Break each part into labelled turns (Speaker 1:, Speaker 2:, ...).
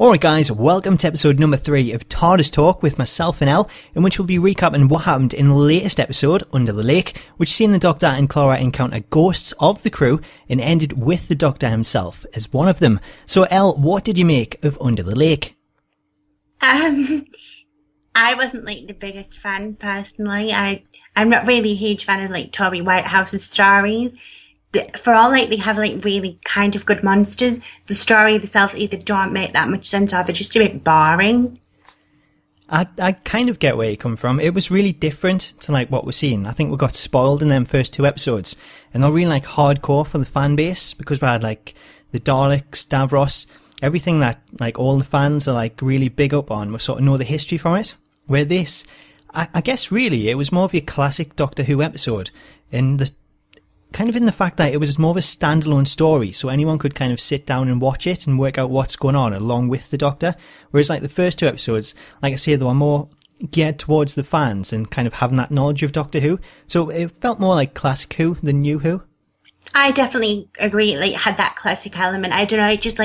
Speaker 1: Alright guys, welcome to episode number 3 of Tardis Talk with myself and Elle, in which we'll be recapping what happened in the latest episode, Under the Lake, which seen the Doctor and Clara encounter ghosts of the crew and ended with the Doctor himself as one of them. So Elle, what did you make of Under the Lake?
Speaker 2: I wasn't the biggest fan personally. I'm not really a huge fan of Tory Whitehouse's stories. For all they have really kind of good monsters, the story themselves either don't make that much sense or they're just a bit boring.
Speaker 1: I kind of get where you come from. It was really different to what we're seeing. I think we got spoiled in them first 2 episodes, and they're really hardcore for the fan base because we had the Daleks, Davros, everything that all the fans are really big up on. We sort of know the history from it. Where this, I guess really it was more of your classic Doctor Who episode, in the fact that it was more of a standalone story, so anyone could kind of sit down and watch it and work out what's going on along with the Doctor. Whereas the first 2 episodes, like I say, they were more geared towards the fans and kind of having that knowledge of Doctor Who. So it felt more like classic Who than new Who.
Speaker 2: I definitely agree. It had that classic element. I don't know. It just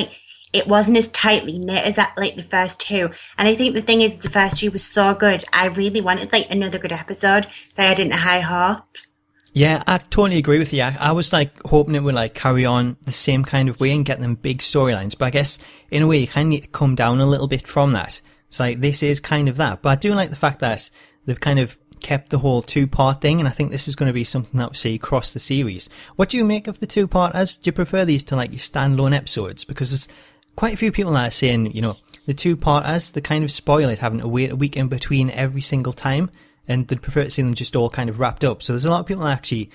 Speaker 2: it wasn't as tightly knit as that the first 2. And I think the thing is, the first 2 was so good. I really wanted another good episode, so I didn't have high hopes.
Speaker 1: Yeah, I totally agree with you. I was hoping it would carry on the same kind of way and get them big storylines, but I guess in a way you kind of need to come down a little bit from that. It's this is kind of that, but I do like the fact that they've kind of kept the whole 2-part thing, and I think this is going to be something that we see across the series. What do you make of the 2-parters? Do you prefer these to your standalone episodes? Because there's quite a few people that are saying, the 2-parters, they kind of spoil it, having to wait a week in between every single time. And they'd prefer to see them just all kind of wrapped up. So there's a lot of people actually,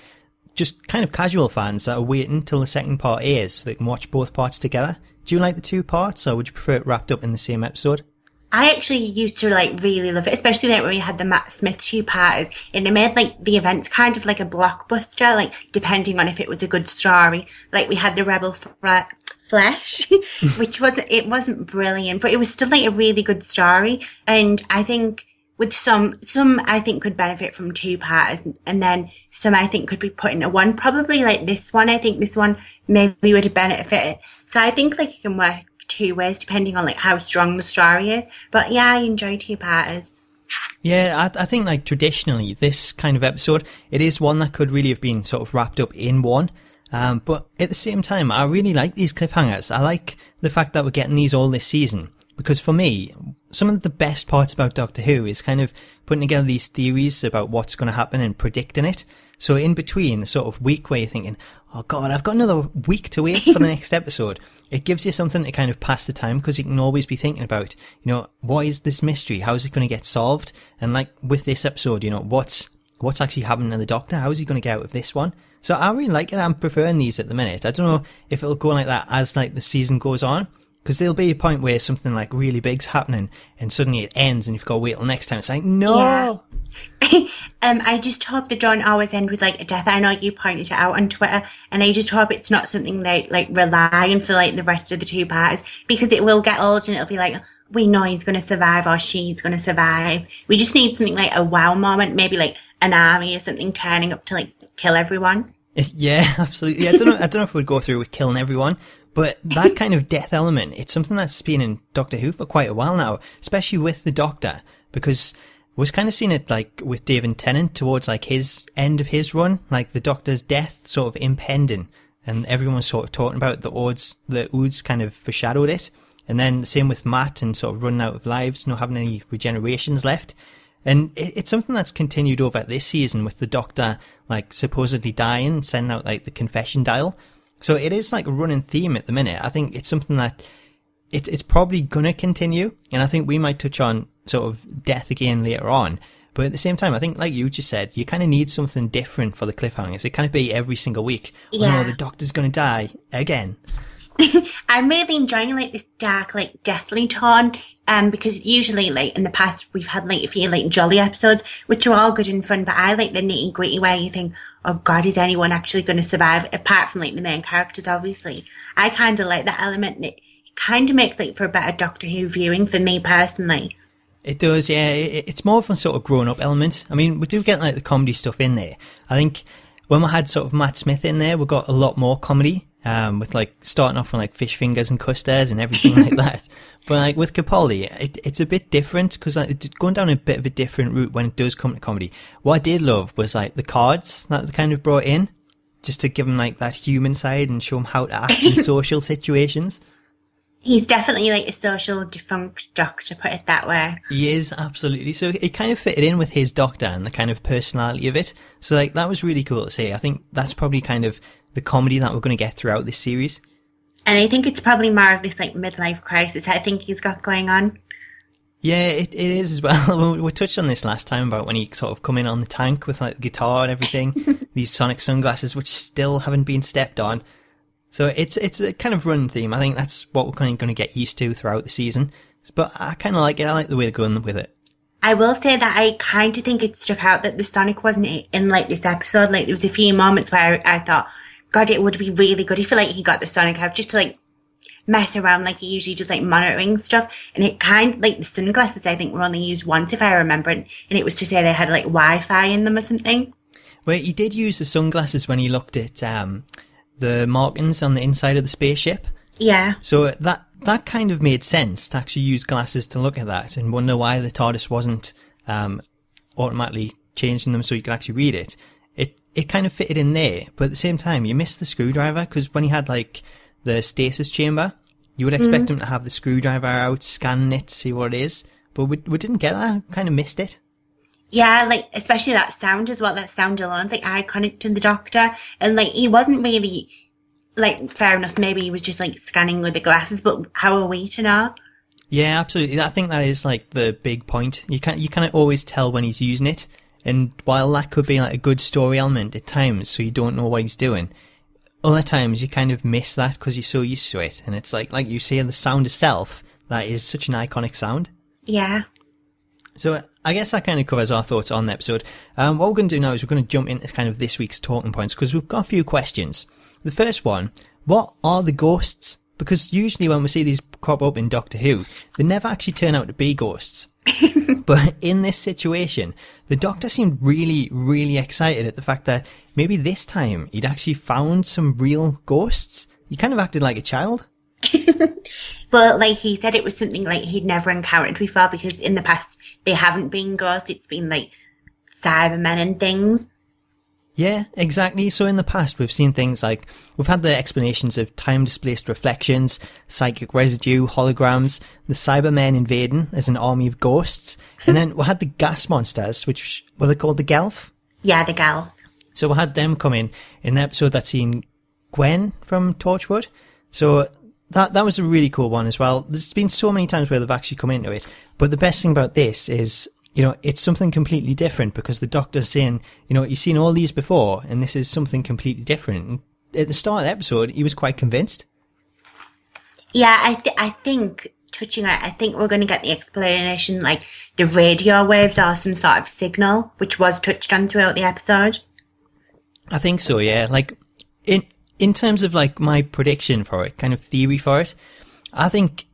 Speaker 1: just kind of casual fans, that are waiting till the second part airs so they can watch both parts together. Do you like the 2 parts, or would you prefer it wrapped up in the same episode?
Speaker 2: I actually used to really love it, especially when we had the Matt Smith 2-parters, and it made the events kind of a blockbuster, depending on if it was a good story. We had the Rebel Flesh, which wasn't brilliant, but it was still a really good story. And I think with some I think could benefit from 2-parters, and then some I think could be put into one. Probably this one. I think this one maybe would have benefited. So I think it can work 2 ways depending on how strong the story is. But yeah, I enjoy 2-parters.
Speaker 1: Yeah, I think traditionally this kind of episode, it is one that could really have been sort of wrapped up in one. But at the same time, I really like these cliffhangers. I like the fact that we're getting these all this season. Because for me, some of the best parts about Doctor Who is kind of putting together these theories about what's going to happen and predicting it. So in between the sort of week where you're thinking, oh God, I've got another week to wait for the next episode, it gives you something to kind of pass the time, because you can always be thinking about, what is this mystery? How is it going to get solved? And with this episode, what's actually happening to the Doctor? How is he going to get out of this one? So I really like it. I'm preferring these at the minute. I don't know if it'll go like that as the season goes on. Because there'll be a point where something really big's happening and suddenly it ends and you've got to wait till next time. It's no!
Speaker 2: Yeah. I just hope they don't always end with a death. I know you pointed it out on Twitter, and I just hope it's not something they rely on for the rest of the 2-parters, because it will get old and it'll be we know he's going to survive or she's going to survive. We just need something a wow moment, maybe an army or something turning up to kill everyone.
Speaker 1: Yeah, absolutely. I don't know if we'd go through with killing everyone. But that kind of death element, it's something that's been in Doctor Who for quite a while now, especially with the Doctor, because we've kind of seen it with David Tennant towards his end of his run, the Doctor's death sort of impending, and everyone's sort of talking about the Oods kind of foreshadowed it, and then the same with Matt and sort of running out of lives, not having any regenerations left. And it's something that's continued over this season with the Doctor supposedly dying, sending out the confession dial. So it is a running theme at the minute. I think it's something that it's probably going to continue. And I think we might touch on sort of death again later on. But at the same time, I think you just said, you kind of need something different for the cliffhangers. It can't be every single week. Yeah. Oh no, the Doctor's going to die again.
Speaker 2: I'm really enjoying this dark, deathly tone. Because usually, in the past, we've had a few jolly episodes, which are all good and fun. But I like the nitty gritty where you think, oh God, is anyone actually going to survive? Apart from the main characters, obviously. I kind of like that element, and it kind of makes for a better Doctor Who viewing for me personally.
Speaker 1: It does, yeah. It's more of a sort of grown up element. I mean, we do get the comedy stuff in there. I think when we had sort of Matt Smith in there, we got a lot more comedy. with like starting off with like fish fingers and custards and everything like that. But like with Capaldi, it's a bit different because it's going down a bit of a different route when it does come to comedy. What I did love was like the cards that they kind of brought in, just to give him like that human side and show him how to act in social situations.
Speaker 2: He's definitely like a social defunct doctor, put it that way.
Speaker 1: He is, absolutely. So it kind of fitted in with his doctor and the kind of personality of it. So like that was really cool to see. I think that's probably kind of the comedy that we're going to get throughout this series.
Speaker 2: And I think it's probably more of this like midlife crisis I think he's got going on.
Speaker 1: Yeah, it is as well. We touched on this last time about when he sort of come in on the tank with like the guitar and everything. These sonic sunglasses, which still haven't been stepped on. So it's a kind of running theme. I think that's what we're kind of going to get used to throughout the season. But I kind of like it. I like the way they're going with it.
Speaker 2: I will say that I kind of think it struck out that the Sonic wasn't in like this episode. Like there was a few moments where I thought, God, it would be really good if like he got the Sonic out just to like mess around like he usually does, like monitoring stuff. And it kind of like the sunglasses I think were only used once if I remember, and it was to say they had like Wi-Fi in them or something.
Speaker 1: Well, he did use the sunglasses when he looked at the markings on the inside of the spaceship.
Speaker 2: Yeah.
Speaker 1: So that kind of made sense to actually use glasses to look at that and wonder why the TARDIS wasn't automatically changing them so you could actually read it. It kind of fitted in there, but at the same time you missed the screwdriver, because when he had like the stasis chamber, you would expect him to have the screwdriver out, scanning it, see what it is. But we didn't get that. Kind of missed it.
Speaker 2: Yeah, like, especially that sound as well. That sound alone's like iconic to the Doctor. And like, he wasn't really, like, fair enough. Maybe he was just like scanning with the glasses, but how are we to know?
Speaker 1: Yeah, absolutely. I think that is like the big point. You can't always tell when he's using it. And while that could be like a good story element at times, so you don't know what he's doing, other times you kind of miss that because you're so used to it. And it's like you say, the sound itself, that is such an iconic sound.
Speaker 2: Yeah.
Speaker 1: So I guess that kind of covers our thoughts on the episode. What we're going to do now is we're going to jump into kind of this week's talking points, because we've got a few questions. The first one, what are the ghosts? Because usually when we see these crop up in Doctor Who, they never actually turn out to be ghosts. But in this situation, the Doctor seemed really, really excited at the fact that maybe this time he'd actually found some real ghosts. He kind of acted like a child.
Speaker 2: Well, like he said, it was something like he'd never encountered before, because in the past they haven't been ghosts. It's been like Cybermen and things.
Speaker 1: Yeah, exactly. So in the past, we've seen things like, we've had the explanations of time-displaced reflections, psychic residue, holograms, the Cybermen invading as an army of ghosts, and then we had the gas monsters, which were they called, the Gelf?
Speaker 2: Yeah, the gal.
Speaker 1: So we had them come in the episode that's seen Gwen from Torchwood. So that was a really cool one as well. There's been so many times where they've actually come into it, but the best thing about this is, you know, it's something completely different, because the Doctor's saying, you know, he's seen all these before, and this is something completely different. And at the start of the episode, he was quite convinced.
Speaker 2: Yeah, I think, touching on it, I think we're going to get the explanation, like the radio waves are some sort of signal, which was touched on throughout the episode.
Speaker 1: I think so, yeah. Like, in terms of like my prediction for it, kind of theory for it, I think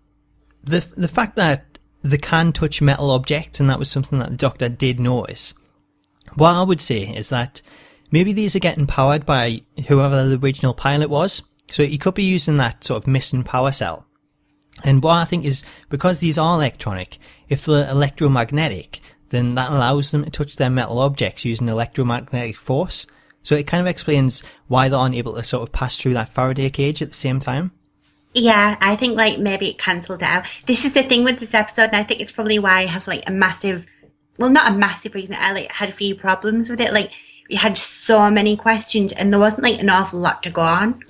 Speaker 1: the fact that they can touch metal objects, and that was something that the Doctor did notice. What I would say is that maybe these are getting powered by whoever the original pilot was. So he could be using that sort of missing power cell. And what I think is, because these are electronic, if they're electromagnetic, then that allows them to touch their metal objects using electromagnetic force. So it kind of explains why they aren't able to sort of pass through that Faraday cage at the same time.
Speaker 2: Yeah, I think like maybe it cancels it out. This is the thing with this episode, and I think it's probably why I have like a massive, well, not a massive reason, I like had a few problems with it. Like, we had so many questions and there wasn't like an awful lot to go on.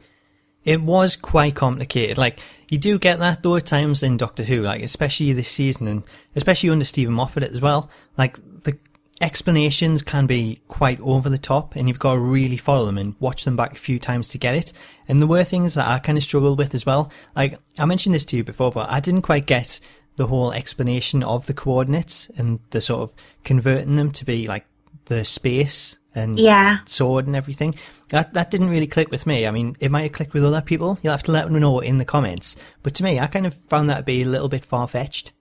Speaker 1: It was quite complicated. Like, you do get that though at times in Doctor Who, like especially this season, and especially under Stephen Moffat as well. Like, the explanations can be quite over the top, and you've got to really follow them and watch them back a few times to get it. And there were things that I kind of struggled with as well. Like, I mentioned this to you before, but I didn't quite get the whole explanation of the coordinates and the sort of converting them to be like the space and sword and everything. That didn't really click with me. I mean, it might have clicked with other people. You'll have to let them know in the comments. But to me, I kind of found that to be a little bit far-fetched.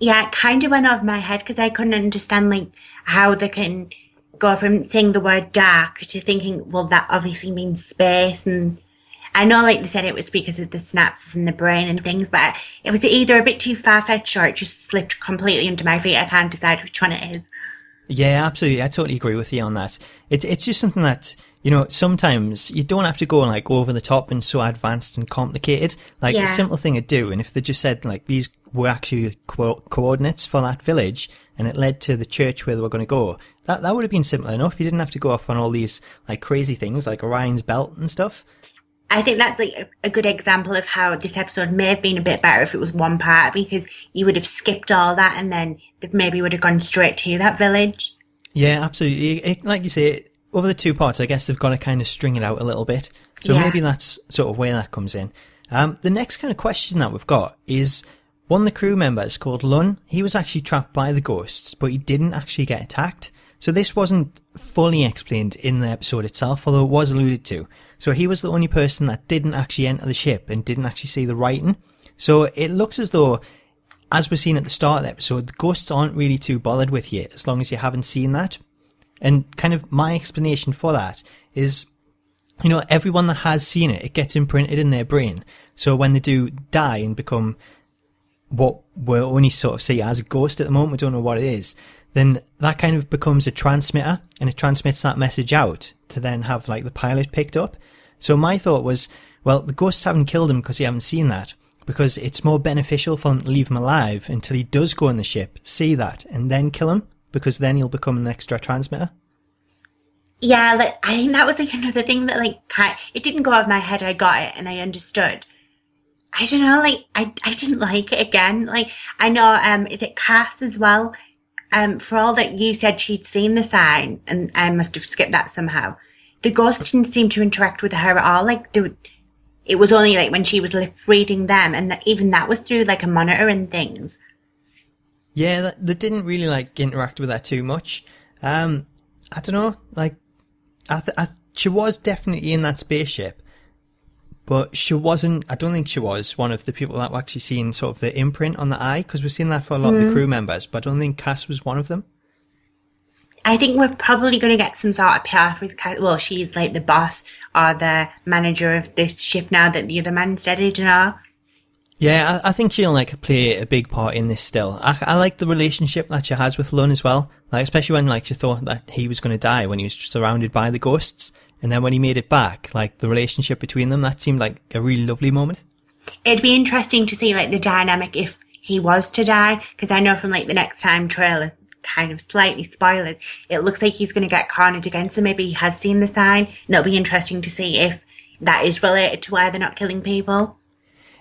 Speaker 2: Yeah, it kind of went over my head, because I couldn't understand like how they can go from saying the word dark to thinking, well, that obviously means space. And I know, like they said, it was because of the synapses in the brain and things, but it was either a bit too far-fetched or it just slipped completely under my feet. I can't decide which one it is.
Speaker 1: Yeah, absolutely. I totally agree with you on that. It's just something that, you know, sometimes you don't have to go like over the top and so advanced and complicated. Like a simple thing to do. And if they just said like these were actually coordinates for that village and it led to the church where they were going to go, that would have been simple enough. You didn't have to go off on all these like crazy things like Orion's belt and stuff.
Speaker 2: I think that's like a good example of how this episode may have been a bit better if it was one part, because you would have skipped all that and then they maybe would have gone straight to that village.
Speaker 1: Yeah, absolutely. Like you say, over the 2 parts, I guess they've got to kind of string it out a little bit. So maybe that's sort of where that comes in. The next kind of question that we've got is one of the crew members called Lun. He was actually trapped by the ghosts, but he didn't actually get attacked. So this wasn't fully explained in the episode itself, although it was alluded to. So he was the only person that didn't actually enter the ship and didn't actually see the writing. So it looks as though, as we're seeing at the start of the episode, the ghosts aren't really too bothered with you as long as you haven't seen that. And kind of my explanation for that is, you know, everyone that has seen it, it gets imprinted in their brain. So when they do die and become what we only sort of see as a ghost at the moment, we don't know what it is, then that kind of becomes a transmitter and it transmits that message out to then have like the pilot picked up. So my thought was, well, the ghosts haven't killed him because you haven't seen that, because it's more beneficial for them to leave him alive until he does go on the ship, see that, and then kill him, because then he'll become an extra transmitter.
Speaker 2: Yeah, like I think that was like another thing that like it didn't go out of my head. I got it and I understood. I don't know, like I didn't like it again. Like I know, is it Cass as well? For all that you said she'd seen the sign, and I must have skipped that somehow. The ghost didn't seem to interact with her at all. Like it was only like when she was lip reading them, and even that was through like a monitor and things.
Speaker 1: Yeah, they didn't really like interact with her too much. I don't know, like she was definitely in that spaceship, but she wasn't. I don't think she was one of the people that were actually seeing sort of the imprint on the eye, because we've seen that for a lot of the crew members, but I don't think Cass was one of them.
Speaker 2: I think we're probably going to get some sort of payoff with Cass. Well, she's like the boss or the manager of this ship now that the other man's dead, you know?
Speaker 1: Yeah, I think she'll like play a big part in this still. I like the relationship that she has with Lun as well, like especially when like she thought that he was going to die when he was surrounded by the ghosts, and then when he made it back, like the relationship between them, that seemed like a really lovely moment.
Speaker 2: It'd be interesting to see like the dynamic if he was to die, because I know from like the next time trailer, kind of slightly spoilers, it looks like he's going to get cornered again, so maybe he has seen the sign, and it'll be interesting to see if that is related to why they're not killing people.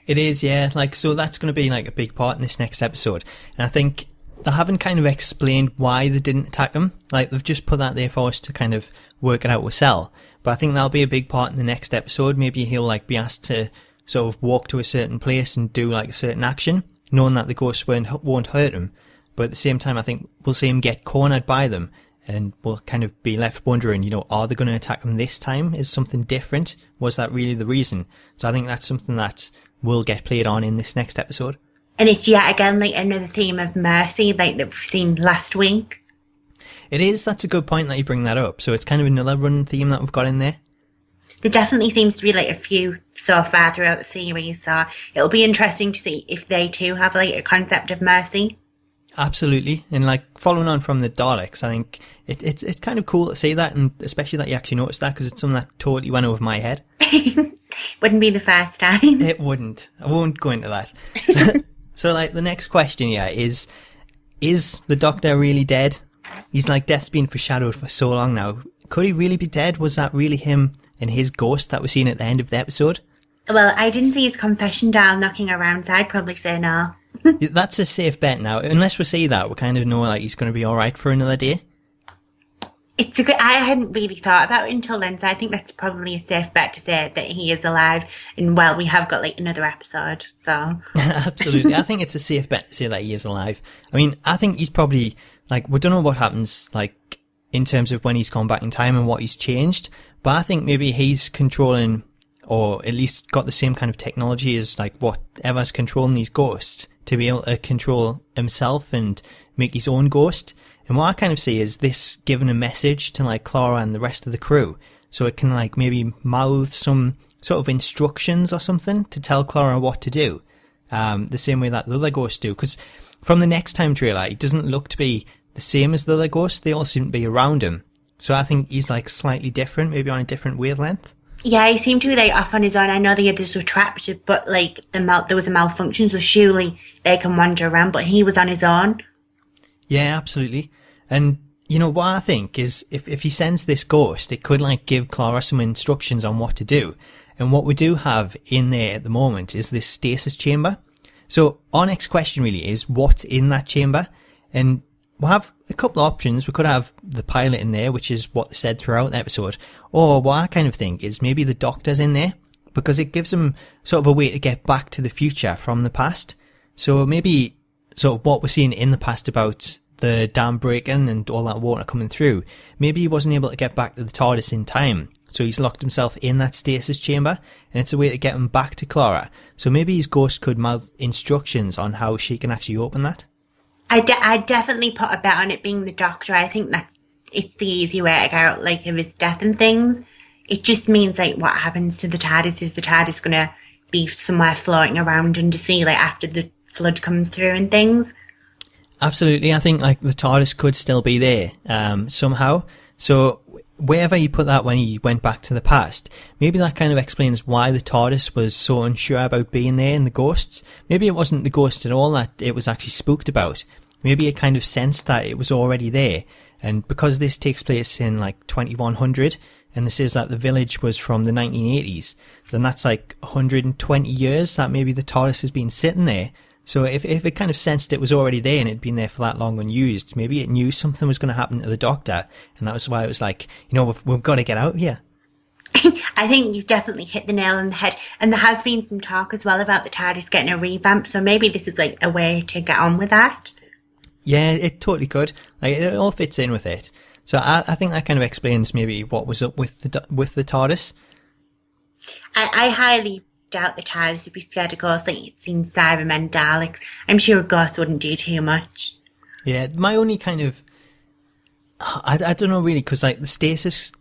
Speaker 1: It is, yeah. Like, so that's going to be like a big part in this next episode. And I think they haven't kind of explained why they didn't attack him. Like, they've just put that there for us to kind of work it out with Cell. But I think that'll be a big part in the next episode. Maybe he'll like be asked to sort of walk to a certain place and do like a certain action, knowing that the ghosts won't hurt him. But at the same time, I think we'll see him get cornered by them, and we'll kind of be left wondering, you know, are they going to attack him this time? Is something different? Was that really the reason? So I think that's something that will get played on in this next episode.
Speaker 2: And it's yet again like another theme of mercy, like that we've seen last week.
Speaker 1: It is. That's a good point that you bring that up. So it's kind of another running theme that we've got in there.
Speaker 2: There definitely seems to be like a few so far throughout the series, so it'll be interesting to see if they too have like a concept of mercy. Absolutely.
Speaker 1: And like following on from the Daleks, I think it's kind of cool to see that, and especially that you actually noticed that, because it's something that totally went over my head.
Speaker 2: Wouldn't be the first time.
Speaker 1: It wouldn't. I won't go into that. So like the next question here is the Doctor really dead? He's like, death's been foreshadowed for so long now. Could he really be dead? Was that really him and his ghost that we're seeing at the end of the episode?
Speaker 2: Well, I didn't see his confession dial knocking around, so I'd probably say no.
Speaker 1: That's a safe bet now. Unless we see that, we kind of know like he's going to be alright for another day.
Speaker 2: It's a good. I hadn't really thought about it until then, so I think that's probably a safe bet to say that he is alive. And well, we have got like another episode, so
Speaker 1: absolutely. I think it's a safe bet to say that he is alive. I mean, I think he's probably like, we don't know what happens like in terms of when he's gone back in time and what he's changed, but I think maybe he's controlling, or at least got the same kind of technology as like whatever's controlling these ghosts, to be able to control himself and make his own ghost. And what I kind of see is this giving a message to like Clara and the rest of the crew, so it can like maybe mouth some sort of instructions or something to tell Clara what to do. The same way that the other ghosts do. Because from the Next Time trailer, it doesn't look to be the same as the other ghosts. They all seem to be around him. So I think he's like slightly different, maybe on a different wavelength.
Speaker 2: Yeah, he seemed to be like off on his own. I know the others were trapped, but like there was a malfunction, so surely they can wander around, but he was on his own.
Speaker 1: Yeah, absolutely. And you know what I think is if he sends this ghost, it could like give Clara some instructions on what to do. And what we do have in there at the moment is this stasis chamber. So our next question really is what's in that chamber? And we'll have a couple of options. We could have the pilot in there, which is what they said throughout the episode. Or what I kind of think is maybe the Doctor's in there, because it gives them sort of a way to get back to the future from the past. So maybe sort of what we're seeing in the past about the dam breaking and all that water coming through, maybe he wasn't able to get back to the TARDIS in time. So he's locked himself in that stasis chamber, and it's a way to get him back to Clara. So maybe his ghost could mouth instructions on how she can actually open that.
Speaker 2: I definitely put a bet on it being the Doctor. I think that it's the easy way to get out, like, of his death and things. It just means, like, what happens to the TARDIS is the TARDIS going to be somewhere floating around undersea, like, after the flood comes through and things.
Speaker 1: Absolutely. I think, like, the TARDIS could still be there, somehow. So wherever you put that when he went back to the past, maybe that kind of explains why the TARDIS was so unsure about being there in the ghosts. Maybe it wasn't the ghosts at all that it was actually spooked about. Maybe it kind of sensed that it was already there. And because this takes place in like 2100, and this is that the village was from the 1980s, then that's like 120 years that maybe the TARDIS has been sitting there. So if it kind of sensed it was already there and it'd been there for that long unused, maybe it knew something was going to happen to the Doctor, and that was why it was like, you know, we've got to get out here.
Speaker 2: I think you've definitely hit the nail on the head. And there has been some talk as well about the TARDIS getting a revamp, so maybe this is like a way to get on with that.
Speaker 1: Yeah, it totally could. Like, it all fits in with it. So I think that kind of explains maybe what was up with the TARDIS.
Speaker 2: I highly doubt the TARDIS would be scared of ghosts, like it's seen Cybermen, Daleks. I'm sure ghosts wouldn't do too much.
Speaker 1: Yeah, my only kind of... I don't know really, because like the stasis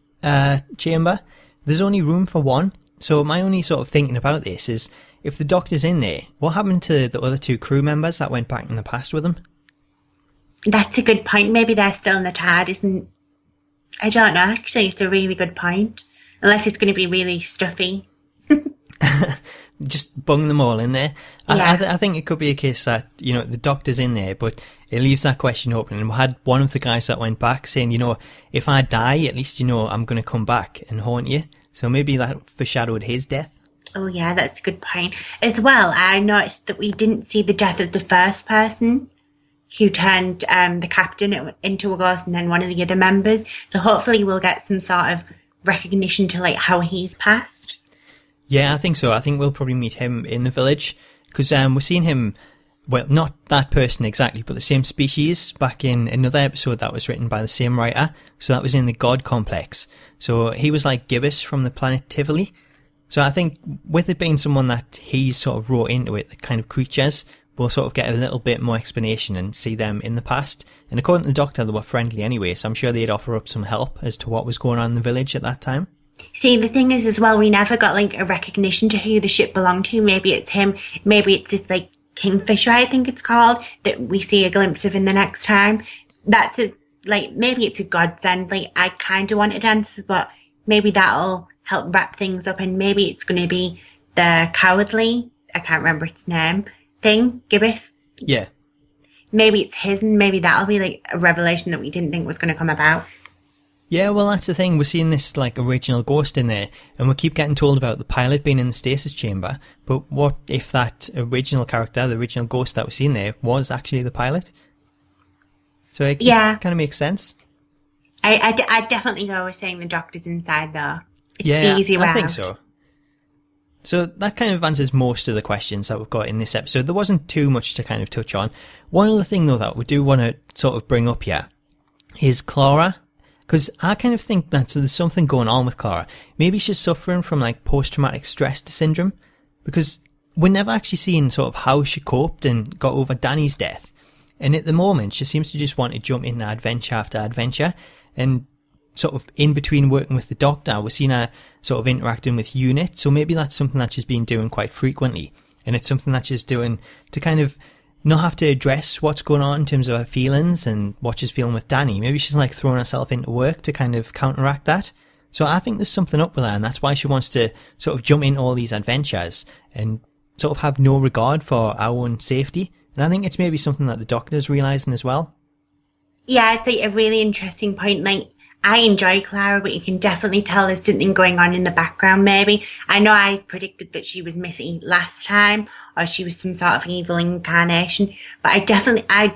Speaker 1: chamber, there's only room for one. So my only sort of thinking about this is, if the Doctor's in there, what happened to the other two crew members that went back in the past with him?
Speaker 2: That's a good point. Maybe they're still in the TARDIS, and I don't know, actually. It's a really good point. Unless it's going to be really stuffy.
Speaker 1: Just bung them all in there.
Speaker 2: Yeah.
Speaker 1: I think it could be a case that, you know, the Doctor's in there, but it leaves that question open. And we had one of the guys that went back saying, you know, if I die, at least, you know, I'm going to come back and haunt you. So maybe that foreshadowed his death.
Speaker 2: Oh yeah, that's a good point. As well, I noticed that we didn't see the death of the first person who turned the captain into a ghost, and then one of the other members. So hopefully we'll get some sort of recognition to like how he's passed.
Speaker 1: Yeah, I think so. I think we'll probably meet him in the village, because we're seeing him, well, not that person exactly, but the same species back in another episode that was written by the same writer. So that was in the God Complex. So he was like Gibbous from the planet Tivoli. So I think with it being someone that he's sort of wrote into it, the kind of creatures, we'll sort of get a little bit more explanation and see them in the past. And according to the Doctor, they were friendly anyway, so I'm sure they'd offer up some help as to what was going on in the village at that time.
Speaker 2: See, the thing is as well, we never got like a recognition to who the ship belonged to. Maybe it's him, maybe it's this like Kingfisher, I think it's called, that we see a glimpse of in the next time. That's a, like, maybe it's a godsend. Like, I kind of wanted answers, but maybe that'll help wrap things up, and maybe it's going to be the cowardly, I can't remember its name, thing, Gibbous.
Speaker 1: Yeah.
Speaker 2: Maybe it's his, and maybe that'll be like a revelation that we didn't think was going to come about.
Speaker 1: Yeah, well, that's the thing. We're seeing this, like, original ghost in there, and we keep getting told about the pilot being in the stasis chamber, but what if that original character, the original ghost that was seen there, was actually the pilot? So it kind of makes sense.
Speaker 2: I definitely go with saying the Doctor's inside, though. It's
Speaker 1: yeah,
Speaker 2: the easy way
Speaker 1: I think
Speaker 2: out.
Speaker 1: so. So that kind of answers most of the questions that we've got in this episode. There wasn't too much to kind of touch on. One other thing, though, that we do want to sort of bring up here is Clara. Because I kind of think that there's something going on with Clara. Maybe she's suffering from like post-traumatic stress syndrome. Because we're never actually seeing sort of how she coped and got over Danny's death. And at the moment, she seems to just want to jump into adventure after adventure. And sort of in between working with the Doctor, we're seeing her sort of interacting with Unit. So maybe that's something that she's been doing quite frequently. And it's something that she's doing to kind of not have to address what's going on in terms of her feelings and what she's feeling with Danny. Maybe she's like throwing herself into work to kind of counteract that. So I think there's something up with her, and that's why she wants to sort of jump into all these adventures and sort of have no regard for our own safety. And I think it's maybe something that the Doctor's realising as well.
Speaker 2: Yeah, it's like a really interesting point. Like, I enjoy Clara, but you can definitely tell there's something going on in the background, maybe. I know I predicted that she was Missy last time, or she was some sort of evil incarnation, but I don't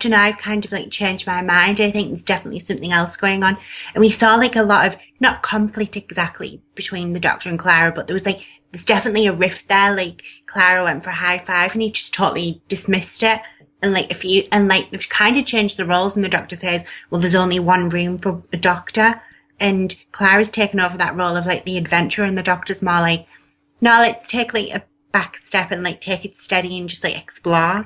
Speaker 2: know, I've kind of like changed my mind. I think there's definitely something else going on. And we saw like a lot of, not conflict exactly between the Doctor and Clara, but there's definitely a rift there. Like, Clara went for a high five and he just totally dismissed it. And they've kind of changed the roles, and the Doctor says, well, there's only one room for a Doctor. And Clara's taken over that role of like the adventurer, and the Doctor's more like, no, let's take like a back step and like take it steady and just like explore.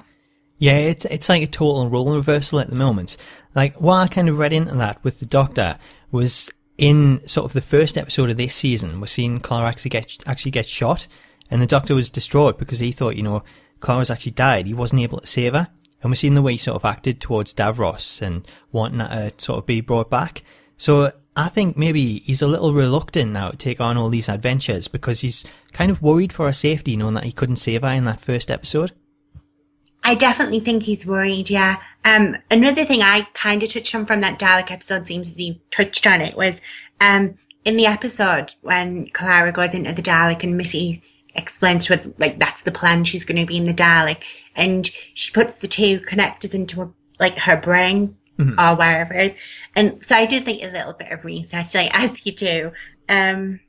Speaker 1: Yeah, it's like a total role reversal at the moment. Like, what I kind of read into that with the Doctor was in sort of the first episode of this season, we're seeing Clara actually get shot, and the Doctor was distraught because he thought, Clara's actually died. He wasn't able to save her. And we're seeing the way he sort of acted towards Davros and wanting her to sort of be brought back. So I think maybe he's a little reluctant now to take on all these adventures because he's kind of worried for her safety, knowing that he couldn't save her in that first episode.
Speaker 2: I definitely think he's worried, yeah. Another thing I kind of touched on from that Dalek episode, seems as you touched on it, was in the episode when Clara goes into the Dalek and Missy explains to her, like, that's the plan, she's going to be in the Dalek, and she puts the two connectors into her brain, or wherever it is. And so I did like a little bit of research, like as you do. And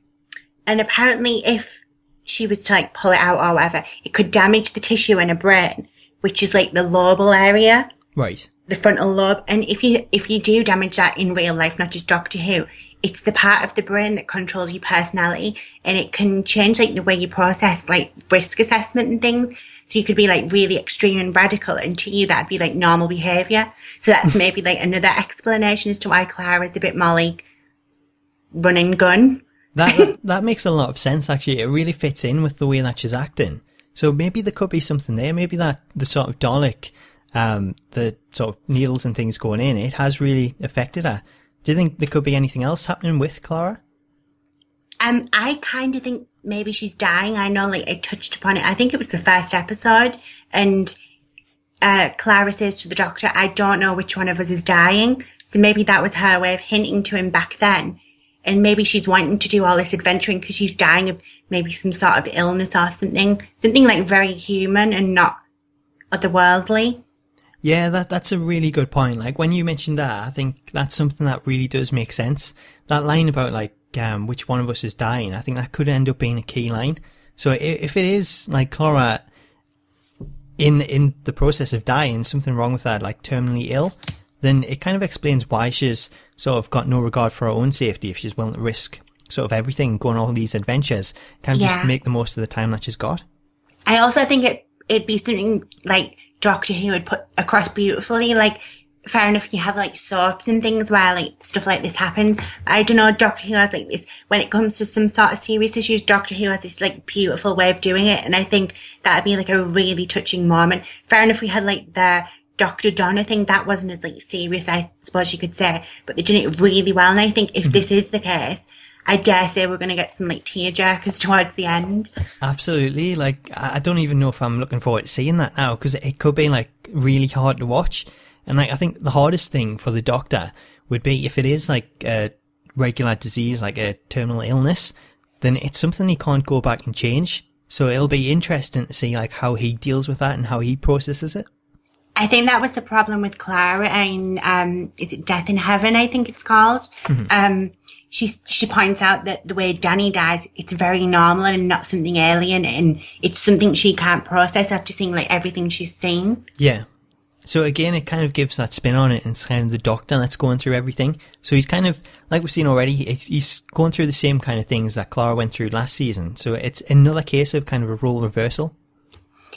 Speaker 2: apparently if she was to like pull it out or whatever, it could damage the tissue in her brain, which is like the lobal area.
Speaker 1: Right.
Speaker 2: The frontal lobe. And if you do damage that in real life, not just Doctor Who, it's the part of the brain that controls your personality, and it can change like the way you process like risk assessment and things. So you could be like really extreme and radical, and to you that'd be like normal behaviour. So that's maybe like another explanation as to why Clara's a bit more like run and gun.
Speaker 1: That makes a lot of sense, actually. It really fits in with the way that she's acting. So maybe there could be something there. Maybe that the sort of Dalek, the sort of needles and things going in, it has really affected her. Do you think there could be anything else happening with Clara?
Speaker 2: I kind of think maybe she's dying. I know, like, I touched upon it. I think it was the first episode, and Clara says to the Doctor, I don't know which one of us is dying. So maybe that was her way of hinting to him back then. And maybe she's wanting to do all this adventuring because she's dying of maybe some sort of illness or something. Something like very human and not otherworldly.
Speaker 1: Yeah, that's a really good point. Like, when you mentioned that, I think that's something that really does make sense. That line about, like, which one of us is dying, I think that could end up being a key line. So if it is, like, Clara in the process of dying, something wrong with her, like terminally ill, then it kind of explains why she's sort of got no regard for her own safety if she's willing to risk sort of everything, going on all these adventures, kind of just make the most of the time that she's got. I
Speaker 2: also think it'd be something like Doctor Who would put across beautifully. Like, fair enough, you have like soaps and things where like stuff like this happens. I don't know, Doctor Who has like this, when it comes to some sort of serious issues, Doctor Who has this like beautiful way of doing it, and I think that'd be like a really touching moment. Fair enough, we had like the Dr. Donna thing, that wasn't as like serious, I suppose you could say, but they did it really well. And I think if this is the case, I dare say we're going to get some like tearjerkers towards the end.
Speaker 1: Absolutely. Like, I don't even know if I'm looking forward to seeing that now, because it could be like really hard to watch. And like, I think the hardest thing for the Doctor would be if it is like a regular disease, like a terminal illness, then it's something he can't go back and change. So it'll be interesting to see like how he deals with that and how he processes it.
Speaker 2: I think that was the problem with Clara in, is it Death in Heaven, I think it's called? She points out that the way Danny dies, it's very normal and not something alien, and it's something she can't process after seeing like everything she's seen. Yeah.
Speaker 1: So again, it kind of gives that spin on it, and it's kind of the Doctor that's going through everything. So he's kind of, like we've seen already, he's going through the same kind of things that Clara went through last season. So it's another case of kind of a role reversal.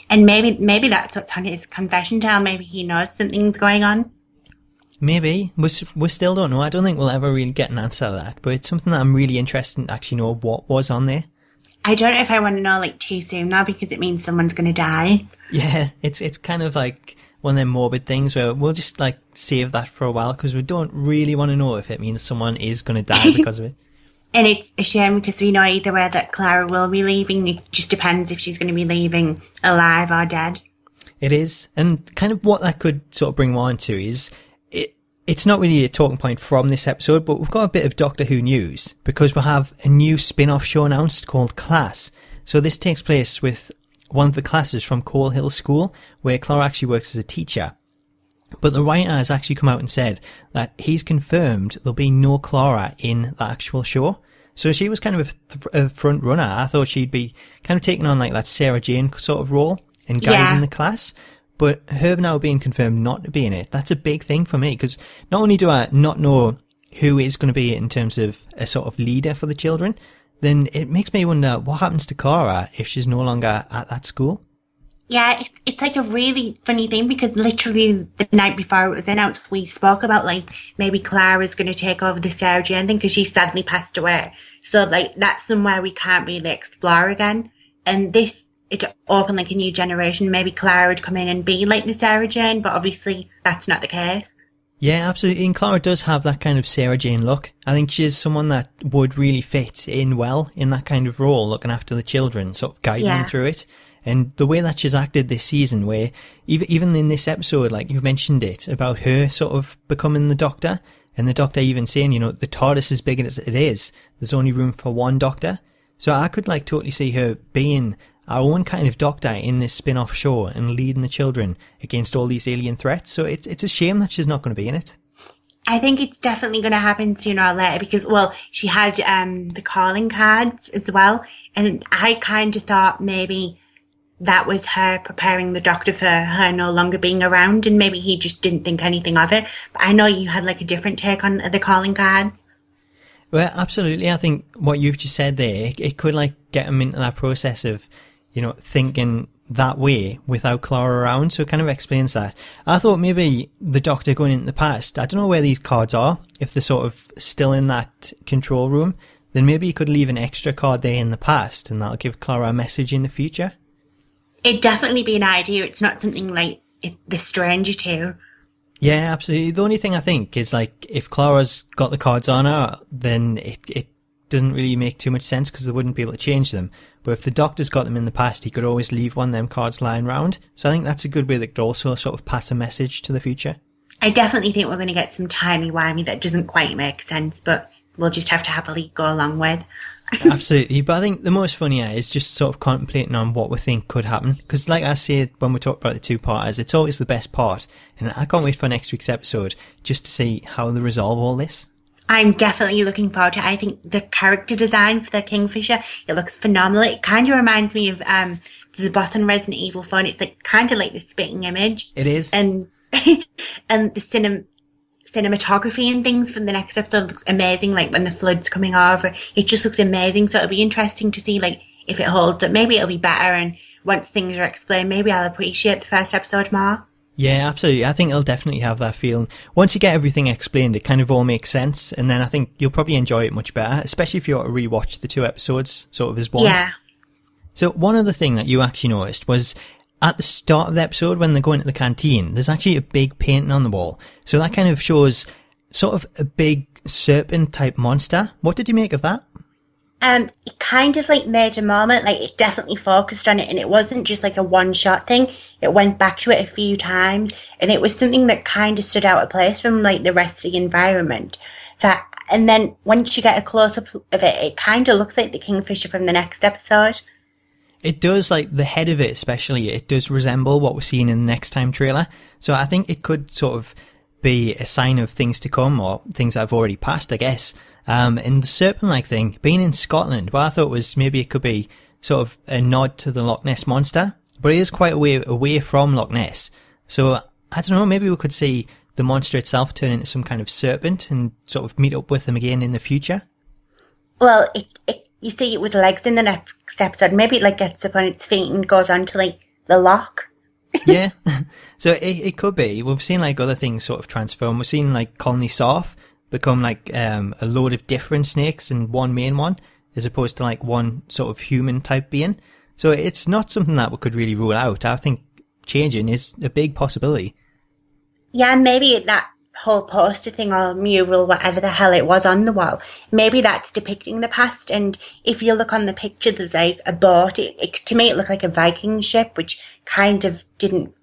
Speaker 2: And maybe that's what's on his confession tale. Maybe he knows something's going on.
Speaker 1: Maybe. We still don't know. I don't think we'll ever really get an answer to that, but it's something that I'm really interested in to actually know what was on there.
Speaker 2: I don't know if I want to know like too soon now because it means someone's going to die.
Speaker 1: Yeah, it's kind of like one of them morbid things where we'll just like save that for a while because we don't really want to know if it means someone is going to die because of it.
Speaker 2: And it's a shame because we know either way that Clara will be leaving. It just depends if she's going to be leaving alive or dead.
Speaker 1: It is. And kind of what that could sort of bring on to is it's not really a talking point from this episode, but we've got a bit of Doctor Who news because we have a new spin-off show announced called Class. So this takes place with one of the classes from Coal Hill School where Clara actually works as a teacher. But the writer has actually come out and said that he's confirmed there'll be no Clara in the actual show. So she was kind of a front runner. I thought she'd be kind of taking on like that Sarah Jane sort of role and guiding the class. But her now being confirmed not to be in it, that's a big thing for me because not only do I not know who is going to be in terms of a sort of leader for the children, then it makes me wonder what happens to Clara if she's no longer at that school.
Speaker 2: Yeah, it's like a really funny thing because literally the night before it was announced, we spoke about like maybe Clara's going to take over the Sarah Jane thing because she sadly passed away. So like that's somewhere we can't really explore again. And this, it opened like a new generation. Maybe Clara would come in and be like the Sarah Jane, but obviously that's not the case.
Speaker 1: Yeah, absolutely. And Clara does have that kind of Sarah Jane look. I think she's someone that would really fit in well in that kind of role, looking after the children, sort of guiding them through it. And the way that she's acted this season, where even in this episode, like you've mentioned it, about her sort of becoming the Doctor, and the Doctor even saying, you know, the Tardis is big as it is, there's only room for one Doctor. So I could like totally see her being our own kind of Doctor in this spin-off show and leading the children against all these alien threats. So it's a shame that she's not going to be in it.
Speaker 2: I think it's definitely going to happen sooner or later because, well, she had the calling cards as well. And I kind of thought maybe that was her preparing the Doctor for her no longer being around, and maybe he just didn't think anything of it. But I know you had like a different take on the calling cards.
Speaker 1: Well, absolutely. I think what you've just said there, it could like get him into that process of, you know, thinking that way without Clara around. So it kind of explains that. I thought maybe the Doctor going into the past, I don't know where these cards are, if they're sort of still in that control room, then maybe you could leave an extra card there in the past and that'll give Clara a message in the future.
Speaker 2: It'd definitely be an idea. It's not something like The Stranger too.
Speaker 1: Yeah, absolutely. The only thing I think is like if Clara's got the cards on her, then it doesn't really make too much sense because they wouldn't be able to change them. But if the Doctor's got them in the past, he could always leave one of them cards lying around. So I think that's a good way that could also sort of pass a message to the future.
Speaker 2: I definitely think we're going to get some timey-wimey that doesn't quite make sense, but we'll just have to happily go along with.
Speaker 1: Absolutely. But I think the most funny is just sort of contemplating on what we think could happen. Because like I said, when we talk about the two-parters, it's always the best part. And I can't wait for next week's episode just to see how they resolve all this.
Speaker 2: I'm definitely looking forward to it. I think the character design for the Kingfisher, it looks phenomenal. It kind of reminds me of the Botham Resident Evil phone. It's like kind of like the spitting image.
Speaker 1: It is.
Speaker 2: And and the cinematography and things from the next episode looks amazing. Like when the flood's coming over, it just looks amazing. So it'll be interesting to see like if it holds up. Maybe it'll be better, and once things are explained, maybe I'll appreciate the first episode more. Yeah,
Speaker 1: absolutely. I think it'll definitely have that feeling. Once you get everything explained, it kind of all makes sense, and then I think you'll probably enjoy it much better, especially if you want to rewatch the two episodes sort of as one.
Speaker 2: Yeah.
Speaker 1: So one other thing that you actually noticed was at the start of the episode when they go into the canteen, there's actually a big painting on the wall. So that kind of shows sort of a big serpent type monster. What did you make of that?
Speaker 2: It kind of like made a moment, like it definitely focused on it, and it wasn't just like a one-shot thing. It went back to it a few times, and it was something that kind of stood out of place from like the rest of the environment. So, and then once you get a close-up of it, it kind of looks like the Kingfisher from the next episode.
Speaker 1: It does, like the head of it especially, it does resemble what we're seeing in the next time trailer. So I think it could sort of be a sign of things to come, or things that have already passed, I guess. And the serpent-like thing, being in Scotland, what I thought was maybe it could be sort of a nod to the Loch Ness Monster, but it is quite a way away from Loch Ness. So, I don't know, maybe we could see the monster itself turn into some kind of serpent and sort of meet up with them again in the future.
Speaker 2: Well, you see it with legs in the next episode. Maybe it like gets up on its feet and goes on to like the loch.
Speaker 1: Yeah. So it could be. We've seen like other things sort of transform. We've seen like Colony Sarf become like a load of different snakes and one main one, as opposed to like one sort of human type being. So it's not something that we could really rule out. I think changing is a big possibility.
Speaker 2: Yeah, maybe that whole poster thing or mural, whatever the hell it was on the wall, maybe that's depicting the past. And if you look on the picture, there's like a boat. To me, it looked like a Viking ship, which kind of didn't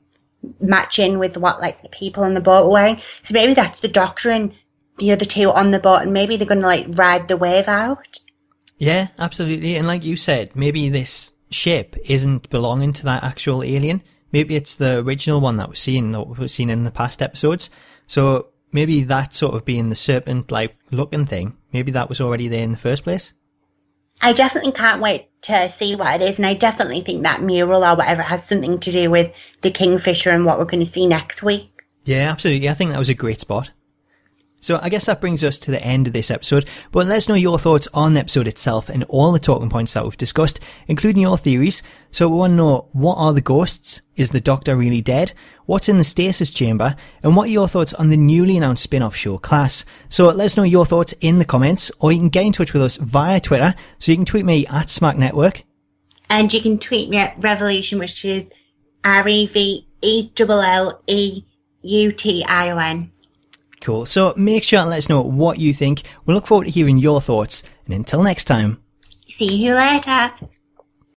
Speaker 2: match in with what like the people on the boat were wearing. So maybe that's the Doctor and the other two on the boat, and maybe they're going to like ride the wave out.
Speaker 1: Yeah, absolutely. And like you said, maybe this ship isn't belonging to that actual alien. Maybe it's the original one that we've seen in the past episodes. So maybe that sort of being the serpent-like looking thing, maybe that was already there in the first place.
Speaker 2: I definitely can't wait to see what it is, and I definitely think that mural or whatever has something to do with the Kingfisher and what we're going to see next week.
Speaker 1: Yeah, absolutely. I think that was a great spot. So I guess that brings us to the end of this episode, but let us know your thoughts on the episode itself and all the talking points that we've discussed, including your theories. So we want to know, what are the ghosts? Is the Doctor really dead? What's in the stasis chamber? And what are your thoughts on the newly announced spin-off show Class? So let us know your thoughts in the comments, or you can get in touch with us via Twitter. So you can tweet me at Smack Network.
Speaker 2: And you can tweet me at Revolution, which is REVELLEUTION.
Speaker 1: Cool. So make sure and let us know what you think. We look forward to hearing your thoughts. And until next time.
Speaker 2: See you later.